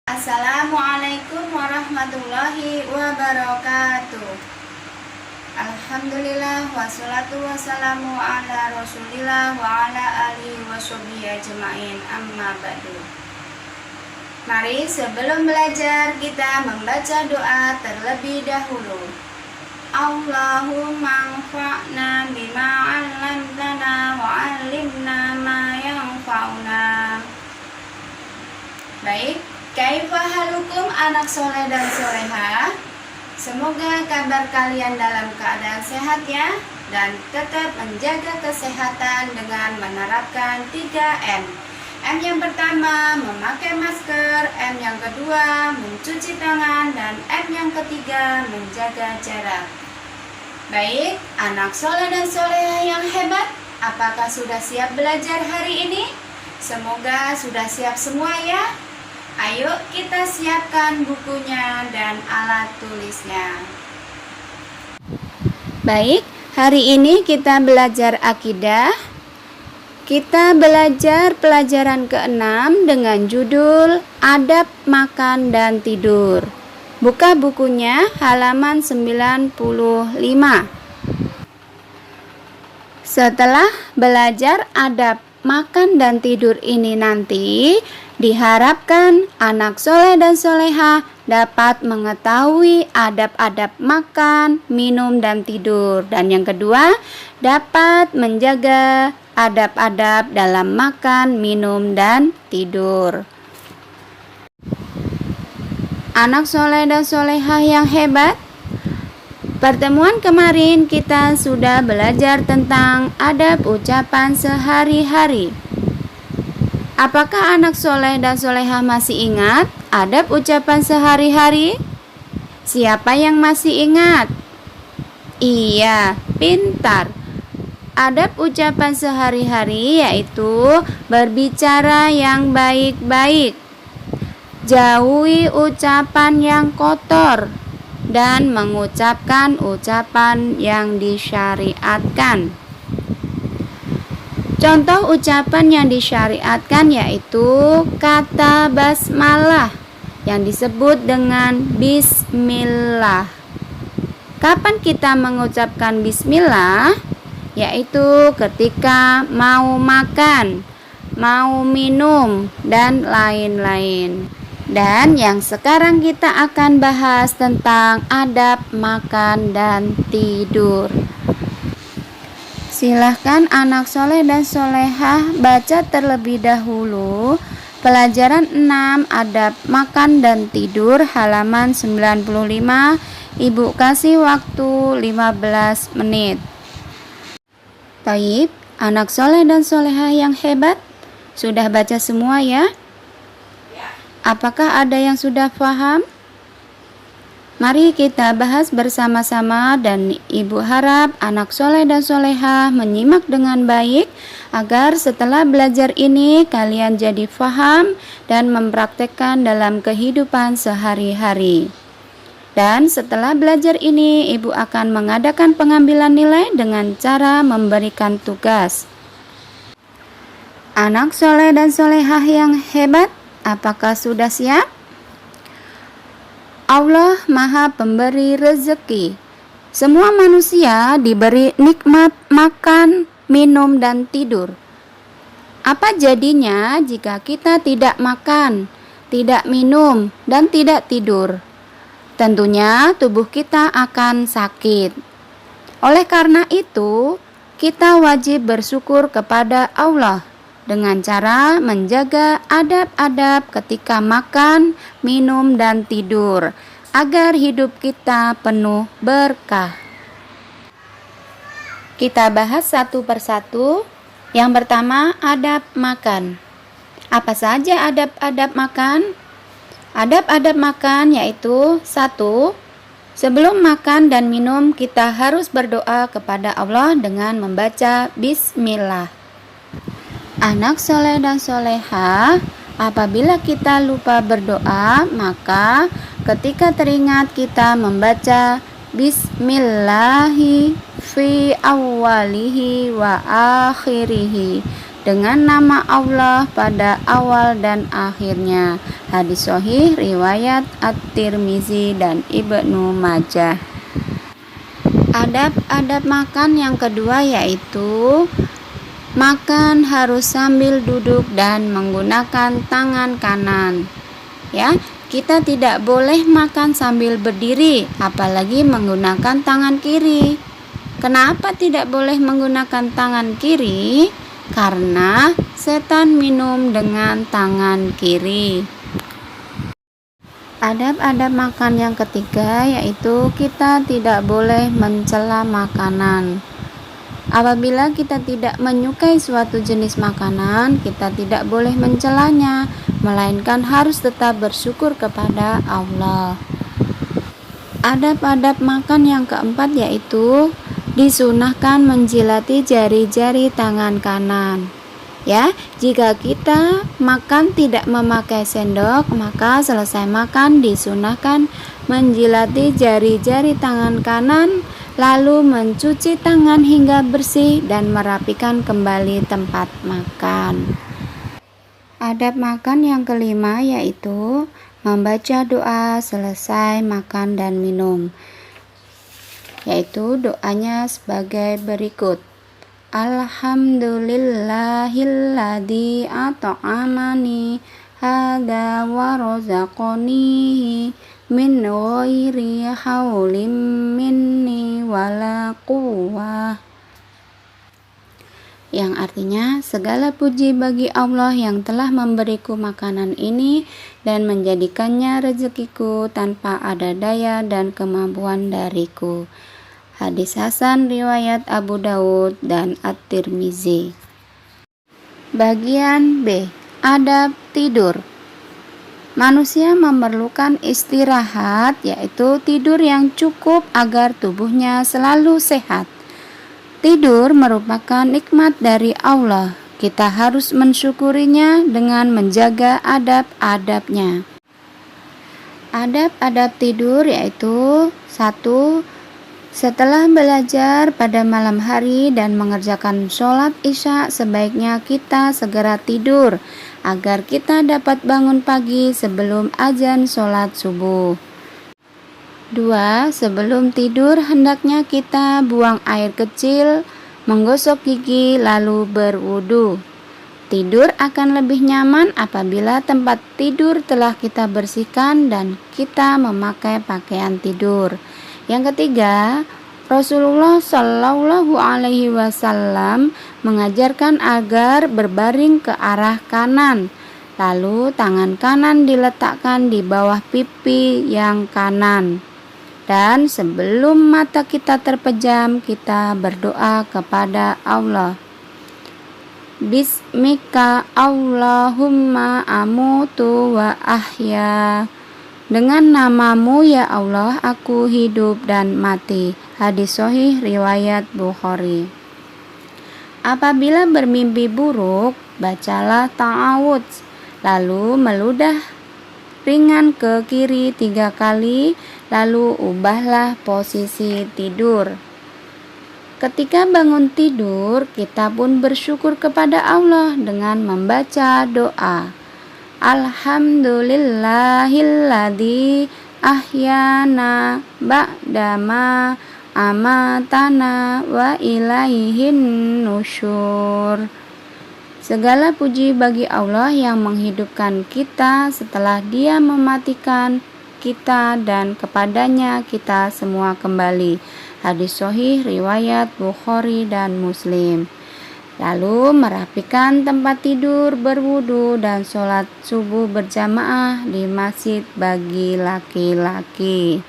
Assalamualaikum warahmatullahi wabarakatuh. Alhamdulillah wassalatu wassalamu ala rasulillah wa ala alihi washabihi ajma'in, amma ba'du. Mari sebelum belajar kita membaca doa terlebih dahulu. Allahumma anfa'na bima 'allamtana wa 'allimna ma yanfa'una. Baik, kaifa halukum anak soleh dan soleha? Semoga kabar kalian dalam keadaan sehat ya, dan tetap menjaga kesehatan dengan menerapkan 3M. M yang pertama memakai masker, M yang kedua mencuci tangan, dan M yang ketiga menjaga jarak. Baik, anak soleh dan soleha yang hebat, apakah sudah siap belajar hari ini? Semoga sudah siap semua ya. Ayo kita siapkan bukunya dan alat tulisnya. Baik, hari ini kita belajar akidah. Kita belajar pelajaran ke-6 dengan judul Adab Makan dan Tidur. Buka bukunya halaman 95. Setelah belajar adab makan dan tidur ini nanti, diharapkan anak soleh dan soleha dapat mengetahui adab-adab makan, minum, dan tidur. Dan yang kedua, dapat menjaga adab-adab dalam makan, minum, dan tidur. Anak soleh dan soleha yang hebat, pertemuan kemarin kita sudah belajar tentang adab ucapan sehari-hari. Apakah anak soleh dan soleha masih ingat adab ucapan sehari-hari? Siapa yang masih ingat? Iya, pintar. Adab ucapan sehari-hari yaitu berbicara yang baik-baik, jauhi ucapan yang kotor, dan mengucapkan ucapan yang disyariatkan. Contoh ucapan yang disyariatkan yaitu kata basmalah yang disebut dengan bismillah. Kapan kita mengucapkan bismillah? Yaitu ketika mau makan, mau minum, dan lain-lain. Dan yang sekarang kita akan bahas tentang adab makan dan tidur. Silahkan anak soleh dan solehah baca terlebih dahulu pelajaran 6 adab makan dan tidur halaman 95. Ibu kasih waktu 15 menit. Baik, anak soleh dan solehah yang hebat, sudah baca semua ya? Apakah ada yang sudah paham? Mari kita bahas bersama-sama, dan ibu harap anak soleh dan soleha menyimak dengan baik agar setelah belajar ini kalian jadi paham dan mempraktekkan dalam kehidupan sehari-hari. Dan setelah belajar ini ibu akan mengadakan pengambilan nilai dengan cara memberikan tugas. Anak soleh dan solehah yang hebat, apakah sudah siap? Allah Maha Pemberi rezeki. Semua manusia diberi nikmat makan, minum, dan tidur. Apa jadinya jika kita tidak makan, tidak minum, dan tidak tidur? Tentunya tubuh kita akan sakit. Oleh karena itu, kita wajib bersyukur kepada Allah dengan cara menjaga adab-adab ketika makan, minum, dan tidur, agar hidup kita penuh berkah. Kita bahas satu persatu. Yang pertama, adab makan. Apa saja adab-adab makan? Adab-adab makan yaitu 1. Sebelum makan dan minum kita harus berdoa kepada Allah dengan membaca bismillah. Anak soleh dan soleha Apabila kita lupa berdoa, maka ketika teringat kita membaca Bismillahi fi awalihi wa akhirihi, dengan nama Allah pada awal dan akhirnya. Hadis sahih riwayat At-Tirmizi dan Ibnu Majah. Adab-adab makan yang kedua yaitu makan harus sambil duduk dan menggunakan tangan kanan. Ya, kita tidak boleh makan sambil berdiri, apalagi menggunakan tangan kiri. Kenapa tidak boleh menggunakan tangan kiri? Karena setan minum dengan tangan kiri. Adab-adab makan yang ketiga yaitu kita tidak boleh mencela makanan. Apabila kita tidak menyukai suatu jenis makanan, kita tidak boleh mencelanya, melainkan harus tetap bersyukur kepada Allah. Adab-adab makan yang keempat yaitu disunahkan menjilati jari-jari tangan kanan. Ya, jika kita makan tidak memakai sendok, maka selesai makan disunahkan menjilati jari-jari tangan kanan, lalu mencuci tangan hingga bersih dan merapikan kembali tempat makan. Adab makan yang kelima yaitu membaca doa selesai makan dan minum, yaitu doanya sebagai berikut. Alhamdulillahilladzi at'amani hadza wa razaqanihi min ghairi haulim minni wala quwwah. Yang artinya, segala puji bagi Allah yang telah memberiku makanan ini dan menjadikannya rezekiku tanpa ada daya dan kemampuan dariku. Hadis Hasan riwayat Abu Daud dan At-Tirmizi. Bagian B. Adab tidur. Manusia memerlukan istirahat, yaitu tidur yang cukup agar tubuhnya selalu sehat. Tidur merupakan nikmat dari Allah. Kita harus mensyukurinya dengan menjaga adab-adabnya. Adab-adab tidur yaitu 1. Setelah belajar pada malam hari dan mengerjakan sholat isya, sebaiknya kita segera tidur agar kita dapat bangun pagi sebelum azan sholat subuh. 2. Sebelum tidur hendaknya kita buang air kecil, menggosok gigi, lalu berwudu. Tidur akan lebih nyaman apabila tempat tidur telah kita bersihkan dan kita memakai pakaian tidur. Yang ketiga, Rasulullah Shallallahu Alaihi Wasallam mengajarkan agar berbaring ke arah kanan, lalu tangan kanan diletakkan di bawah pipi yang kanan, dan sebelum mata kita terpejam, kita berdoa kepada Allah. Bismika Allahumma amutu wa ahya. Dengan namamu ya Allah aku hidup dan mati. Hadis sahih riwayat Bukhari. Apabila bermimpi buruk, bacalah ta'awudz, lalu meludah ringan ke kiri 3 kali, lalu ubahlah posisi tidur. Ketika bangun tidur, kita pun bersyukur kepada Allah dengan membaca doa. Alhamdulillahilladzi ahyana ba'dama amatana wa ilaihin nusyur. Segala puji bagi Allah yang menghidupkan kita setelah Dia mematikan kita dan kepadanya kita semua kembali. Hadis sahih riwayat Bukhari dan Muslim. Lalu merapikan tempat tidur, berwudu, dan sholat subuh berjamaah di masjid bagi laki-laki.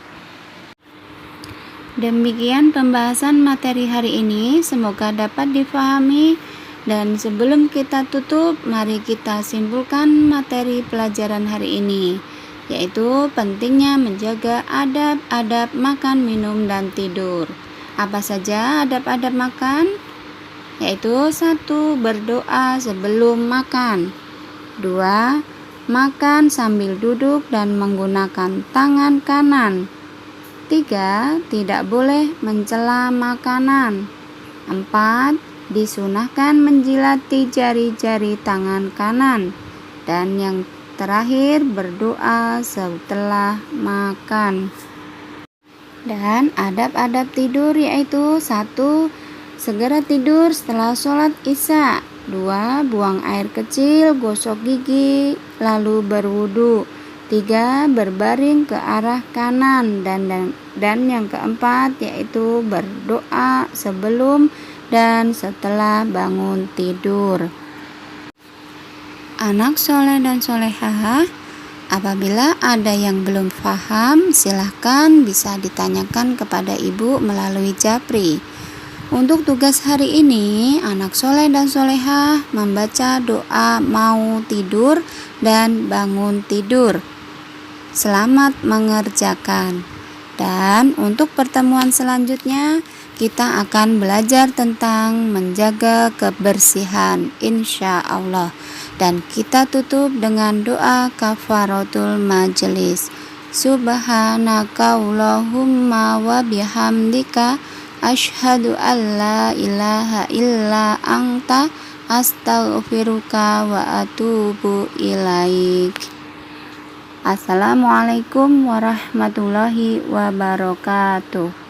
Demikian pembahasan materi hari ini, semoga dapat difahami. Dan sebelum kita tutup, mari kita simpulkan materi pelajaran hari ini, yaitu pentingnya menjaga adab-adab makan, minum, dan tidur. Apa saja adab-adab makan? Yaitu 1. Berdoa sebelum makan. 2. makan sambil duduk dan menggunakan tangan kanan. 3. Tidak boleh mencela makanan. 4. Disunahkan menjilati jari-jari tangan kanan. Dan yang terakhir, berdoa setelah makan. Dan adab-adab tidur yaitu 1. Segera tidur setelah sholat isya. 2. Buang air kecil, gosok gigi, lalu berwudu. 3. Berbaring ke arah kanan. Dan yang keempat yaitu berdoa sebelum dan setelah bangun tidur. Anak soleh dan solehah, apabila ada yang belum paham, silahkan bisa ditanyakan kepada ibu melalui japri. Untuk tugas hari ini, anak soleh dan solehah membaca doa mau tidur dan bangun tidur. Selamat mengerjakan. Dan untuk pertemuan selanjutnya, kita akan belajar tentang menjaga kebersihan, insya Allah. Dan kita tutup dengan doa kafaratul majelis. Subhanaka Allahumma wa bihamdika asyhadu an la ilaha illa anta astaghfiruka wa atubu ilaik. Assalamualaikum warahmatullahi wabarakatuh.